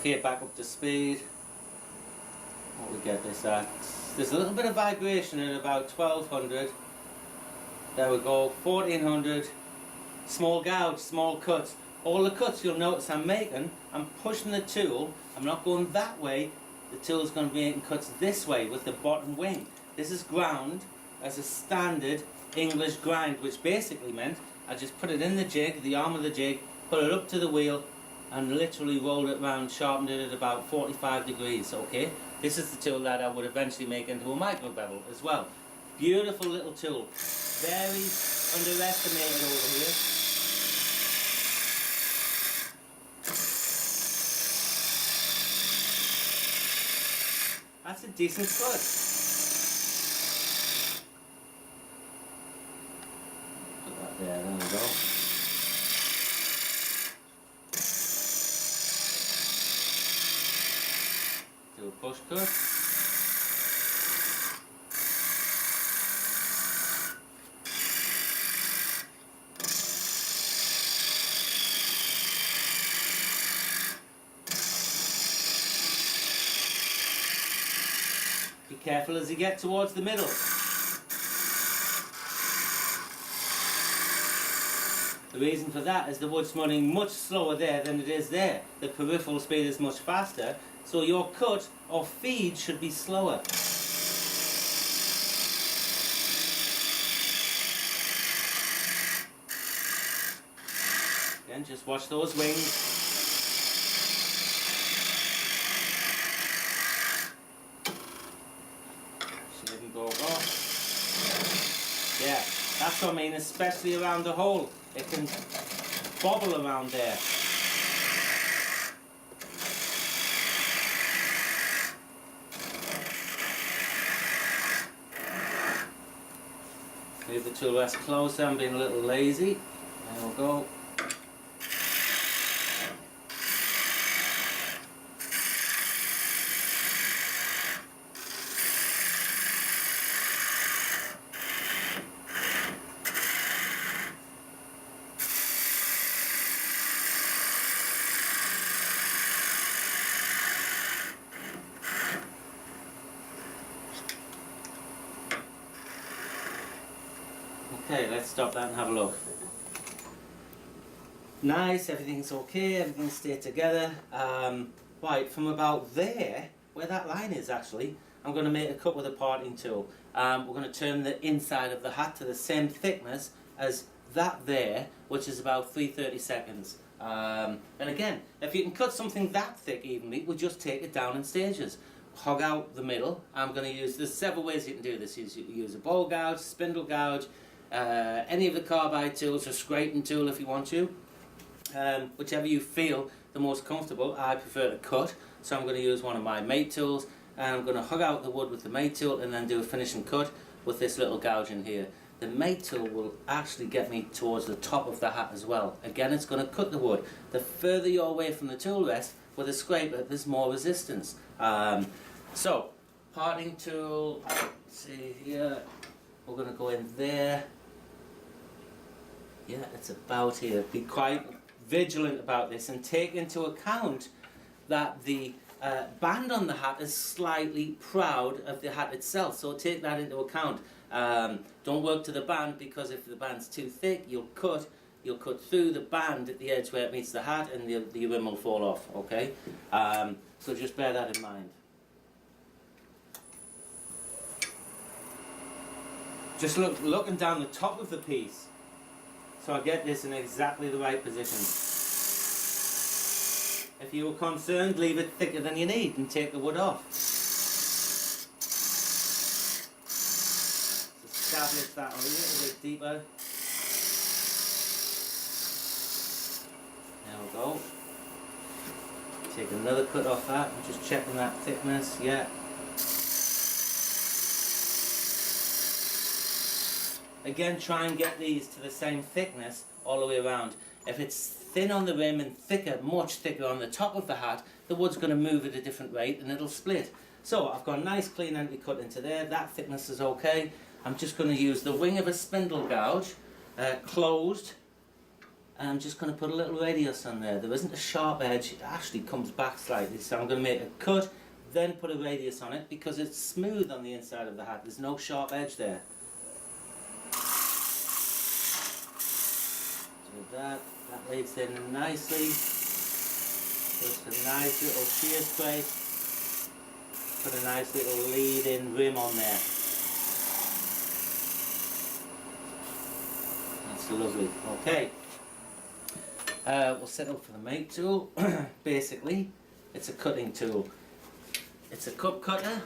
Okay, back up to speed. What we get this at? There's a little bit of vibration at about 1200. There we go, 1400. Small gouge, small cuts. All the cuts you'll notice I'm making, I'm pushing the tool. I'm not going that way. The tool's going to be making cuts this way with the bottom wing. This is ground as a standard English grind, which basically meant I just put it in the jig, the arm of the jig, put it up to the wheel, and literally rolled it round, sharpened it at about 45 degrees, okay? This is the tool that I would eventually make into a micro bevel as well. Beautiful little tool. Very underestimated over here. That's a decent cut. Put that there we go. Do a push cut. Be careful as you get towards the middle. The reason for that is the wood's running much slower there than it is there. The peripheral speed is much faster, so your cut or feed should be slower. Again, just watch those wings. Go off. Yeah, that's what I mean, especially around the hole. It can bobble around there. Move the tool rest closer, I'm being a little lazy. There we go. Okay, let's stop that and have a look. Nice, everything's okay, everything's stayed together. Right, from about there, where that line is actually, I'm going to make a cut with a parting tool. We're going to turn the inside of the hat to the same thickness as that there, which is about 3/32. And again, if you can cut something that thick evenly, we'll just take it down in stages. Hog out the middle. I'm going to use, there's several ways you can do this. You use a bowl gouge, spindle gouge, any of the carbide tools, or scraping tool if you want to. Whichever you feel the most comfortable. I prefer to cut, so I'm going to use one of my mate tools, and I'm going to hug out the wood with the mate tool and then do a finishing cut with this little gouge in here. The mate tool will actually get me towards the top of the hat as well. Again, it's going to cut the wood. The further you're away from the tool rest with a scraper, there's more resistance. So, parting tool, let's see here, we're going to go in there. Yeah, it's about here. Be quite vigilant about this and take into account that the band on the hat is slightly proud of the hat itself, so take that into account. Don't work to the band, because if the band's too thick, you'll cut through the band at the edge where it meets the hat, and the rim will fall off, okay? So just bear that in mind. Just looking down the top of the piece, so I get this in exactly the right position. If you were concerned, leave it thicker than you need and take the wood off. Establish that a little bit deeper. There we go. Take another cut off that. I'm just checking that thickness. Yeah. Again, try and get these to the same thickness all the way around. If it's thin on the rim and thicker, much thicker on the top of the hat, the wood's going to move at a different rate and it'll split. So I've got a nice clean empty cut into there. That thickness is okay. I'm just going to use the wing of a spindle gouge, closed, and I'm just going to put a little radius on there. There isn't a sharp edge, it actually comes back slightly, so I'm going to make a cut, then put a radius on it because it's smooth on the inside of the hat, there's no sharp edge there. Do that lays in nicely, just a nice little shear straight, put a nice little lead in rim on there. That's lovely. Okay. We'll set up for the mate tool. Basically, it's a cutting tool. It's a cup cutter.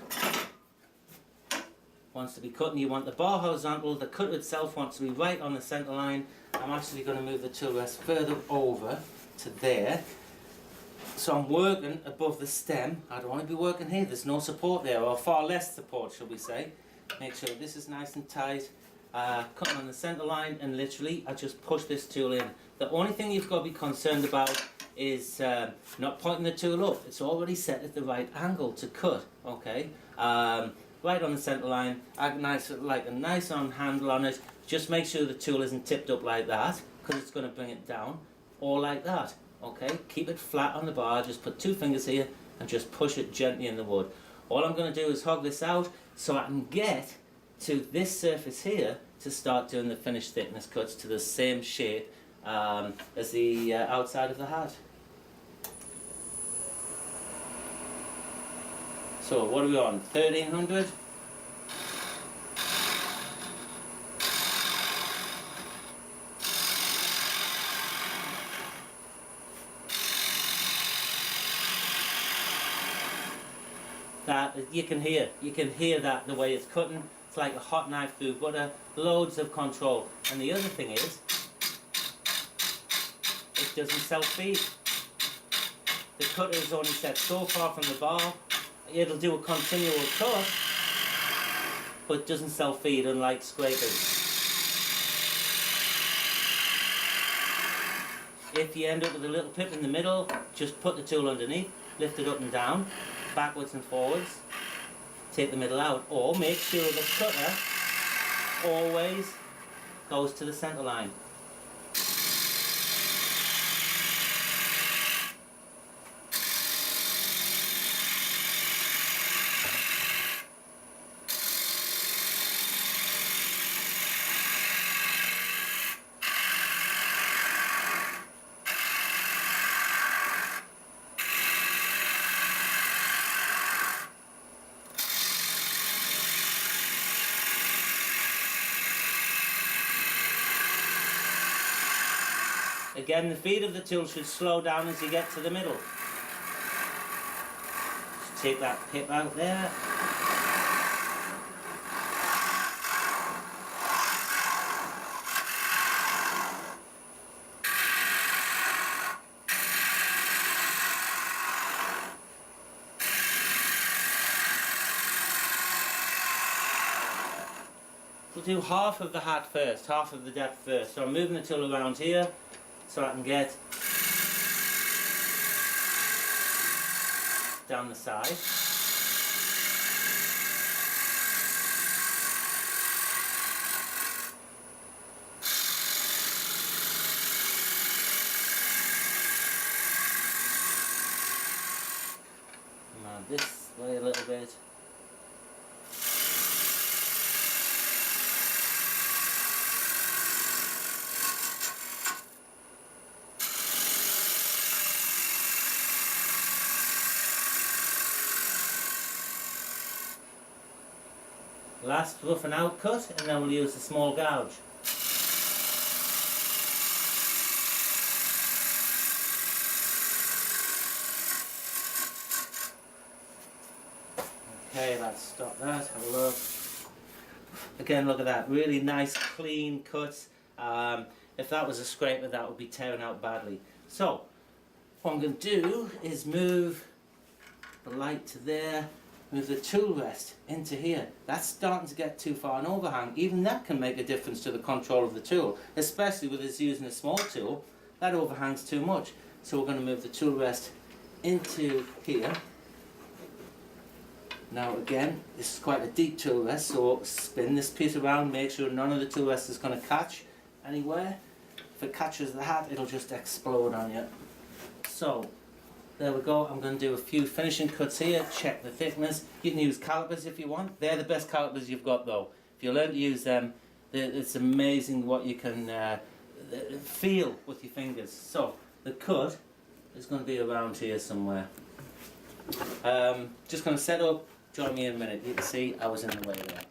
Wants to be cutting, you want the bar horizontal, the cutter itself wants to be right on the centre line. I'm actually going to move the tool rest further over to there. So I'm working above the stem. I don't want to be working here, there's no support there, or far less support shall we say. Make sure this is nice and tight. Cutting on the centre line, and literally I just push this tool in. The only thing you've got to be concerned about is not pointing the tool up. It's already set at the right angle to cut, okay? Right on the centre line, like a nice on handle on it. Just make sure the tool isn't tipped up like that, because it's going to bring it down, or like that, okay? Keep it flat on the bar, just put 2 fingers here and just push it gently in the wood. All I'm going to do is hog this out so I can get to this surface here to start doing the finished thickness cuts to the same shape as the outside of the hat. So what are we on? 1300? That you can hear that the way it's cutting. It's like a hot knife through butter. Loads of control. And the other thing is, it doesn't self-feed. The cutter is only set so far from the bar. It'll do a continual cut, but it doesn't self-feed, unlike scrapers. If you end up with a little pip in the middle, just put the tool underneath, lift it up and down, backwards and forwards, take the middle out, or make sure the cutter always goes to the centre line. Again, the feed of the tool should slow down as you get to the middle. Just take that pip out there. We'll do half of the hat first, half of the depth first. So I'm moving the tool around here so I can get down the side. Now this way a little bit. Last rough and out cut, and then we'll use a small gouge. Okay, let's stop that, have a look. Again, look at that, really nice clean cuts. If that was a scraper, that would be tearing out badly. So, what I'm going to do is move the light to there. Move the tool rest into here. That's starting to get too far an overhang. Even that can make a difference to the control of the tool, especially with us using a small tool. That overhangs too much. So we're going to move the tool rest into here. Now again, this is quite a deep tool rest, so spin this piece around, make sure none of the tool rest is going to catch anywhere. If it catches the hat, it'll just explode on you. So, there we go. I'm going to do a few finishing cuts here, check the thickness. You can use calipers if you want. They're the best calipers you've got though. If you learn to use them, it's amazing what you can feel with your fingers. So, the cut is going to be around here somewhere. Just going to set up, join me in a minute. You can see I was in the way there.